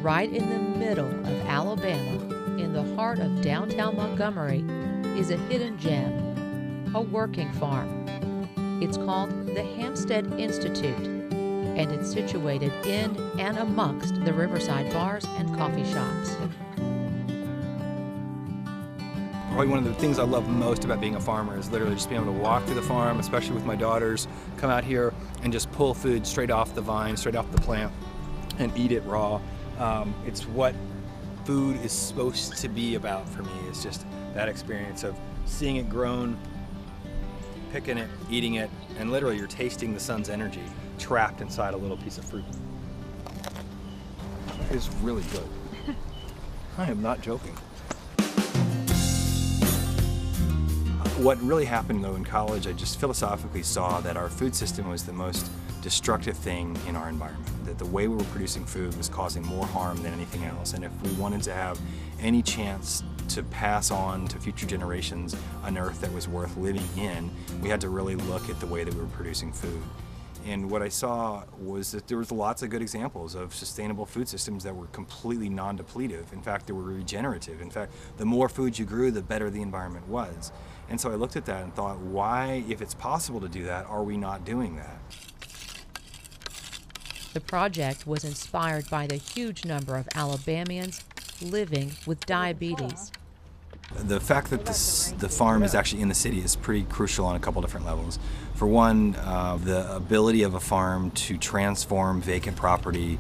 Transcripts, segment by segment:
Right in the middle of Alabama, in the heart of downtown Montgomery, is a hidden gem, a working farm. It's called the Hampstead Institute, and it's situated in and amongst the riverside bars and coffee shops. Probably one of the things I love most about being a farmer is literally just being able to walk through the farm, especially with my daughters, come out here and just pull food straight off the vine, straight off the plant, and eat it raw. It's what food is supposed to be about for me. It's just that experience of seeing it grown, picking it, eating it, and literally you're tasting the sun's energy trapped inside a little piece of fruit. It's really good. I am not joking. What really happened though in college, I just philosophically saw that our food system was the most destructive thing in our environment. That the way we were producing food was causing more harm than anything else. And if we wanted to have any chance to pass on to future generations an earth that was worth living in, we had to really look at the way that we were producing food. And what I saw was that there was lots of good examples of sustainable food systems that were completely non-depletive. In fact, they were regenerative. In fact, the more food you grew, the better the environment was. And so I looked at that and thought, why, if it's possible to do that, are we not doing that? The project was inspired by the huge number of Alabamians living with diabetes. The fact that the farm is actually in the city is pretty crucial on a couple different levels. For one, the ability of a farm to transform vacant property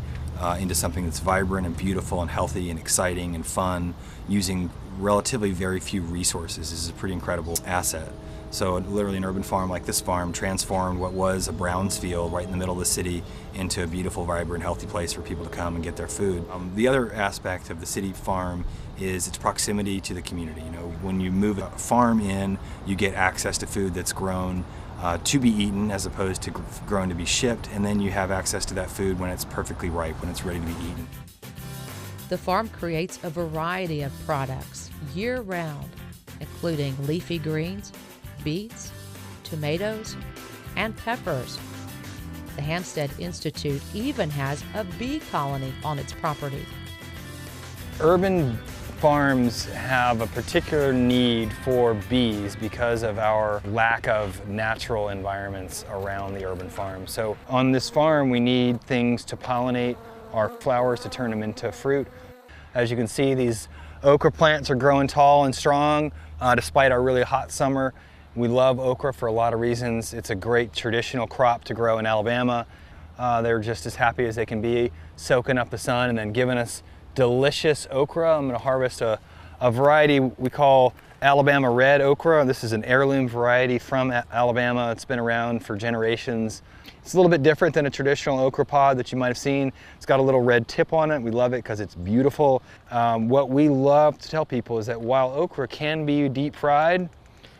into something that's vibrant and beautiful and healthy and exciting and fun using relatively very few resources is a pretty incredible asset. So literally an urban farm like this farm transformed what was a Browns field right in the middle of the city into a beautiful, vibrant, healthy place for people to come and get their food. The other aspect of the city farm is its proximity to the community. You know, when you move a farm in, you get access to food that's grown to be eaten as opposed to grown to be shipped, and then you have access to that food when it's perfectly ripe, when it's ready to be eaten. The farm creates a variety of products year-round, including leafy greens, beets, tomatoes, and peppers. The Hampstead Institute even has a bee colony on its property. Urban farms have a particular need for bees because of our lack of natural environments around the urban farm. So on this farm, we need things to pollinate our flowers to turn them into fruit. As you can see, these okra plants are growing tall and strong despite our really hot summer. We love okra for a lot of reasons. It's a great traditional crop to grow in Alabama. They're just as happy as they can be, soaking up the sun and then giving us delicious okra. I'm going to harvest a variety we call Alabama red okra. This is an heirloom variety from Alabama. It's been around for generations. It's a little bit different than a traditional okra pod that you might have seen. It's got a little red tip on it. We love it because it's beautiful. What we love to tell people is that while okra can be deep fried,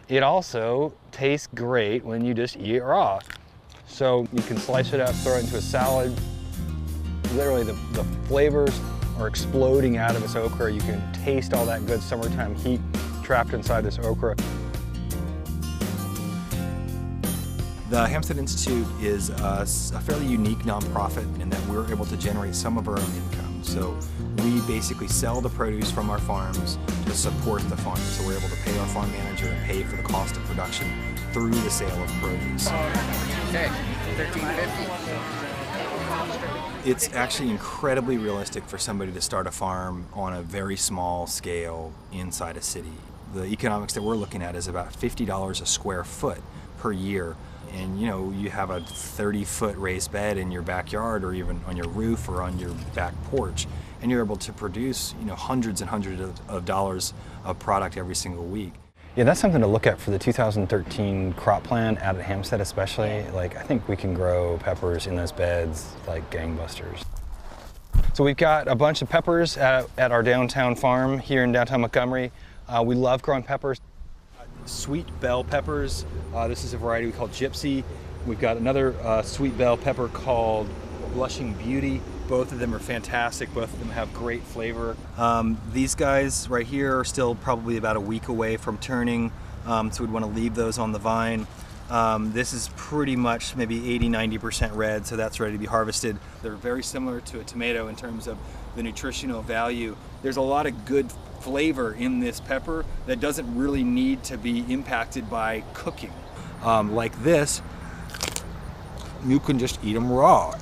it also tastes great when you just eat it raw. So you can slice it up, throw it into a salad. Literally the flavors are exploding out of this okra. You can taste all that good summertime heat trapped inside this okra. The Hampstead Institute is a fairly unique nonprofit in that we're able to generate some of our own income. So we basically sell the produce from our farms to support the farm. So we're able to pay our farm manager and pay for the cost of production through the sale of produce. Okay, $13.50. It's actually incredibly realistic for somebody to start a farm on a very small scale inside a city. The economics that we're looking at is about $50 a square foot per year. And you know, you have a 30-foot raised bed in your backyard or even on your roof or on your back porch, and you're able to produce, you know, hundreds and hundreds of dollars of product every single week. Yeah, that's something to look at for the 2013 crop plan out at Hampstead especially. Like, I think we can grow peppers in those beds like gangbusters. So we've got a bunch of peppers at our downtown farm here in downtown Montgomery. We love growing peppers. Sweet bell peppers. This is a variety we call Gypsy. We've got another sweet bell pepper called Blushing Beauty. Both of them are fantastic. Both of them have great flavor. These guys right here are still probably about a week away from turning, so we'd want to leave those on the vine. This is pretty much maybe 80–90% red, so that's ready to be harvested. They're very similar to a tomato in terms of the nutritional value. There's a lot of good flavor in this pepper that doesn't really need to be impacted by cooking. Like this, you can just eat them raw.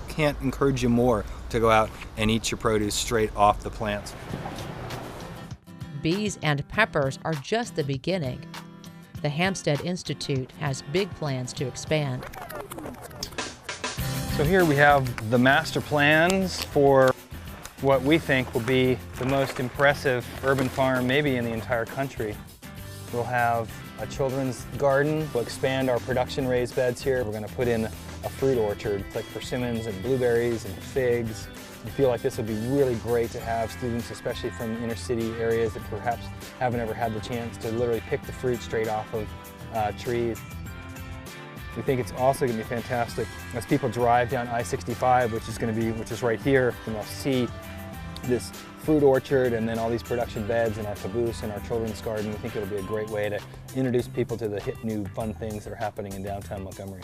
Can't encourage you more to go out and eat your produce straight off the plants. Bees and peppers are just the beginning. The Hampstead Institute has big plans to expand. So here we have the master plans for what we think will be the most impressive urban farm maybe in the entire country. We'll have a children's garden. We'll expand our production raised beds here. We're going to put in a fruit orchard like persimmons and blueberries and figs. We feel like this would be really great to have students, especially from inner city areas that perhaps haven't ever had the chance to literally pick the fruit straight off of trees. We think it's also going to be fantastic as people drive down I-65, which is right here, and they'll see this fruit orchard and then all these production beds and our caboose and our children's garden. We think it'll be a great way to introduce people to the hip new fun things that are happening in downtown Montgomery.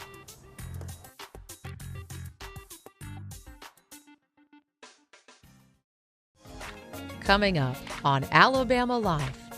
Coming up on Alabama Life.